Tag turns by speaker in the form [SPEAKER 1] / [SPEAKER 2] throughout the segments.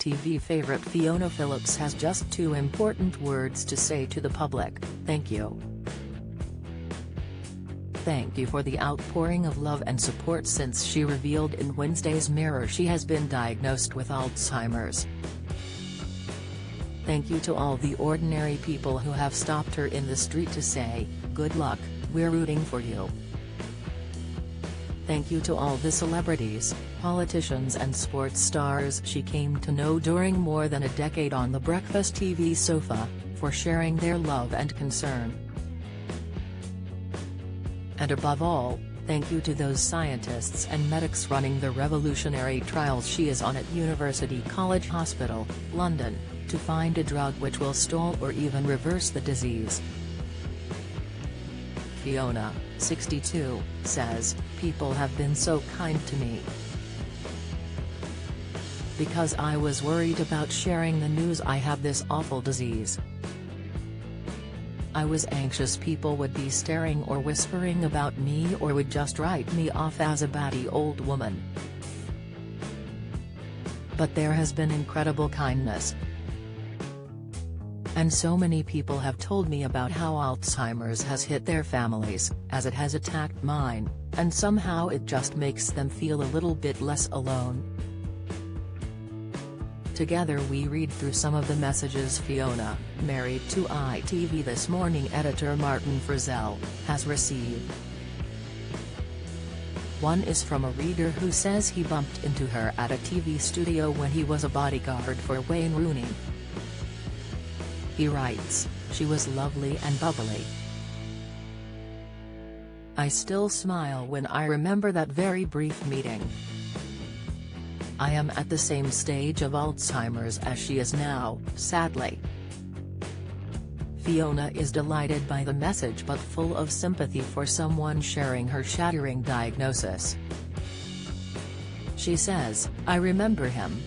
[SPEAKER 1] TV favorite Fiona Phillips has just two important words to say to the public: thank you. Thank you for the outpouring of love and support since she revealed in Wednesday's Mirror she has been diagnosed with Alzheimer's. Thank you to all the ordinary people who have stopped her in the street to say, "Good luck, we're rooting for you." Thank you to all the celebrities, politicians and sports stars she came to know during more than a decade on the breakfast TV sofa, for sharing their love and concern. And above all, thank you to those scientists and medics running the revolutionary trials she is on at University College Hospital, London, to find a drug which will stall or even reverse the disease. Fiona, 62, says, "People have been so kind to me. Because I was worried about sharing the news I have this awful disease. I was anxious people would be staring or whispering about me or would just write me off as a batty old woman. But there has been incredible kindness. And so many people have told me about how Alzheimer's has hit their families, as it has attacked mine, and somehow it just makes them feel a little bit less alone." Together we read through some of the messages Fiona, married to ITV This Morning editor Martin Frizzell, has received. One is from a reader who says he bumped into her at a TV studio when he was a bodyguard for Wayne Rooney. He writes, "She was lovely and bubbly. I still smile when I remember that very brief meeting. I am at the same stage of Alzheimer's as she is now, sadly." Fiona is delighted by the message but full of sympathy for someone sharing her shattering diagnosis. She says, "I remember him.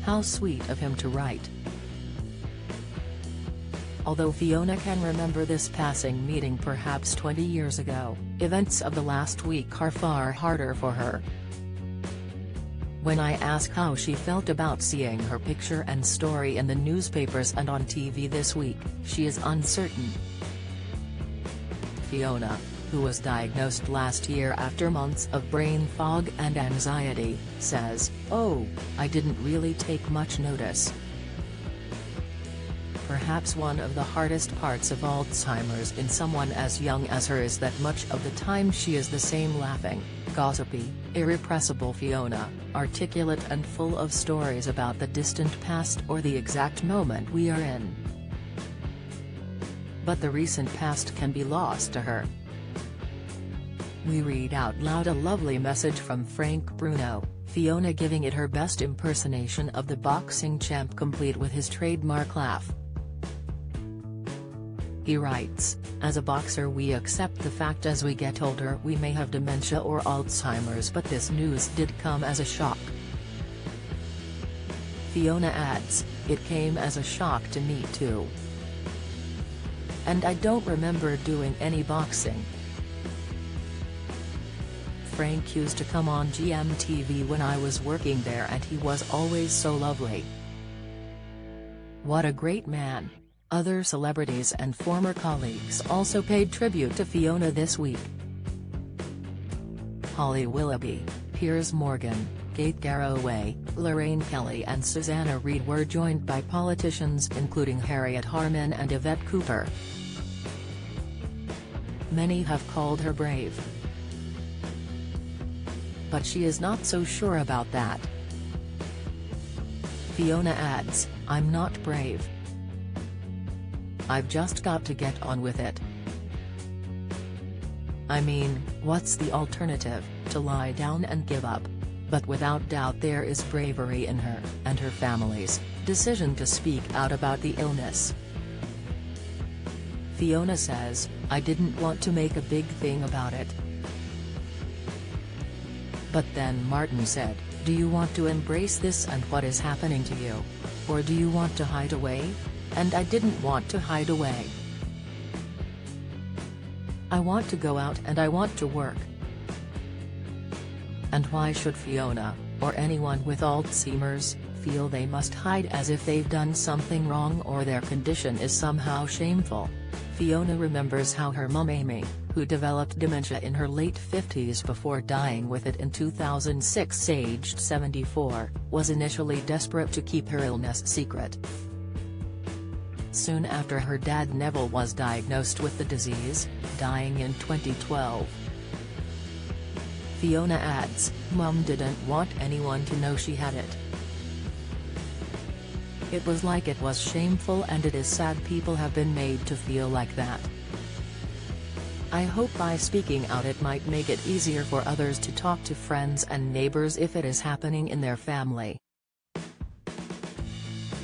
[SPEAKER 1] How sweet of him to write." Although Fiona can remember this passing meeting perhaps 20 years ago, events of the last week are far harder for her. When I ask how she felt about seeing her picture and story in the newspapers and on TV this week, she is uncertain. Fiona, who was diagnosed last year after months of brain fog and anxiety, says, "Oh, I didn't really take much notice." Perhaps one of the hardest parts of Alzheimer's in someone as young as her is that much of the time she is the same laughing, gossipy, irrepressible Fiona, articulate and full of stories about the distant past or the exact moment we are in. But the recent past can be lost to her. We read out loud a lovely message from Frank Bruno, Fiona giving it her best impersonation of the boxing champ complete with his trademark laugh. He writes, "As a boxer we accept the fact as we get older we may have dementia or Alzheimer's, but this news did come as a shock." Fiona adds, "It came as a shock to me too. And I don't remember doing any boxing." Frank used to come on GMTV when I was working there and he was always so lovely. What a great man." Other celebrities and former colleagues also paid tribute to Fiona this week. Holly Willoughby, Piers Morgan, Kate Garraway, Lorraine Kelly and Susanna Reid were joined by politicians including Harriet Harman and Yvette Cooper. Many have called her brave. But she is not so sure about that. Fiona adds, "I'm not brave. I've just got to get on with it. I mean, what's the alternative, to lie down and give up?" But without doubt there is bravery in her and her family's decision to speak out about the illness. Fiona says, "I didn't want to make a big thing about it. But then Martin said, 'Do you want to embrace this and what is happening to you? Or do you want to hide away?' And I didn't want to hide away. I want to go out and I want to work. And why should Fiona, or anyone with Alzheimer's, feel they must hide as if they've done something wrong or their condition is somehow shameful. Fiona remembers how her mum Amy, who developed dementia in her late 50s before dying with it in 2006 aged 74, was initially desperate to keep her illness secret. Soon after her dad Neville was diagnosed with the disease, dying in 2012. Fiona adds, "Mum didn't want anyone to know she had it. It was like it was shameful, and it is sad people have been made to feel like that. I hope by speaking out it might make it easier for others to talk to friends and neighbors if it is happening in their family."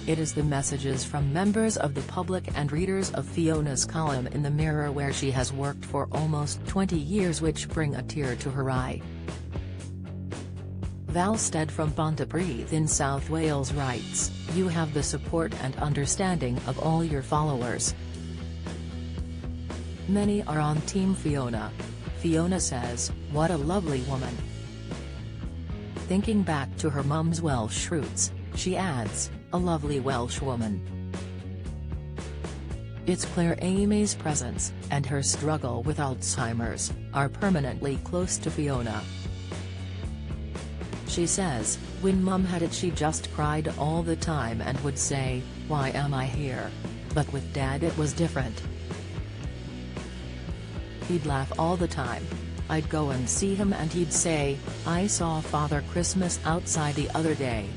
[SPEAKER 1] It is the messages from members of the public and readers of Fiona's column in the Mirror, where she has worked for almost 20 years, which bring a tear to her eye. Val Stead from Pontypridd in South Wales writes, "You have the support and understanding of all your followers. Many are on Team Fiona." Fiona says, "What a lovely woman." Thinking back to her mum's Welsh roots, she adds, "A lovely Welsh woman." It's clear Amy's presence, and her struggle with Alzheimer's, are permanently close to Fiona. She says, "When Mum had it she just cried all the time and would say, 'Why am I here?' But with Dad it was different. He'd laugh all the time. I'd go and see him and he'd say, 'I saw Father Christmas outside the other day.'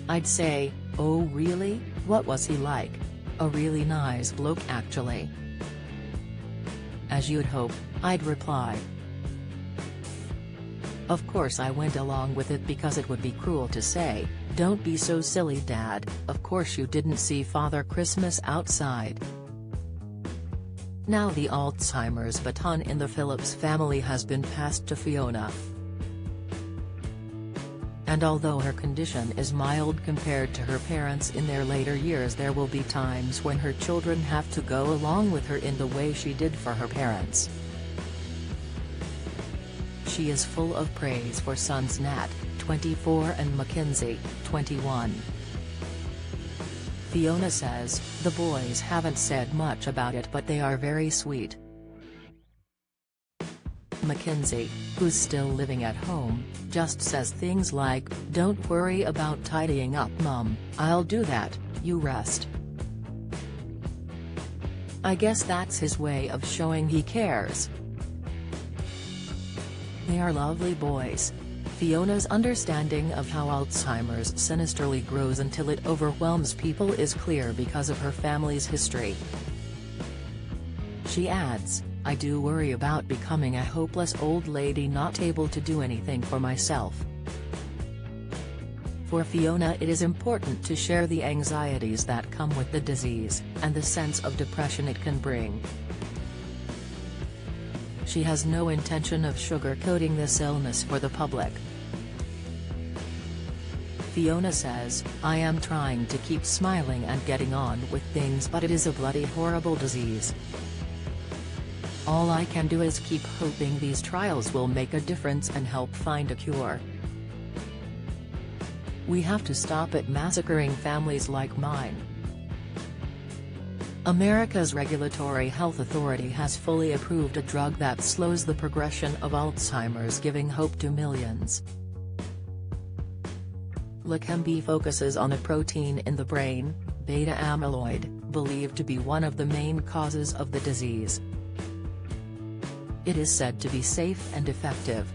[SPEAKER 1] I'd say, 'Oh really, what was he like?' 'A really nice bloke actually.' As you'd hope, I'd reply. Of course I went along with it because it would be cruel to say, 'Don't be so silly Dad, of course you didn't see Father Christmas outside.'" Now the Alzheimer's baton in the Phillips family has been passed to Fiona. And although her condition is mild compared to her parents in their later years, there will be times when her children have to go along with her in the way she did for her parents. She is full of praise for sons Nat, 24 and Mackenzie, 21. Fiona says, "The boys haven't said much about it but they are very sweet." Mackenzie, who's still living at home, just says things like, "Don't worry about tidying up Mum, I'll do that, you rest." I guess that's his way of showing he cares. They are lovely boys. Fiona's understanding of how Alzheimer's sinisterly grows until it overwhelms people is clear because of her family's history. She adds, "I do worry about becoming a hopeless old lady not able to do anything for myself." For Fiona, it is important to share the anxieties that come with the disease, and the sense of depression it can bring. She has no intention of sugarcoating this illness for the public. Fiona says, "I am trying to keep smiling and getting on with things, but it is a bloody horrible disease. All I can do is keep hoping these trials will make a difference and help find a cure. We have to stop it massacring families like mine." America's Regulatory Health Authority has fully approved a drug that slows the progression of Alzheimer's, giving hope to millions. Leqembi focuses on a protein in the brain, beta amyloid, believed to be one of the main causes of the disease. It is said to be safe and effective.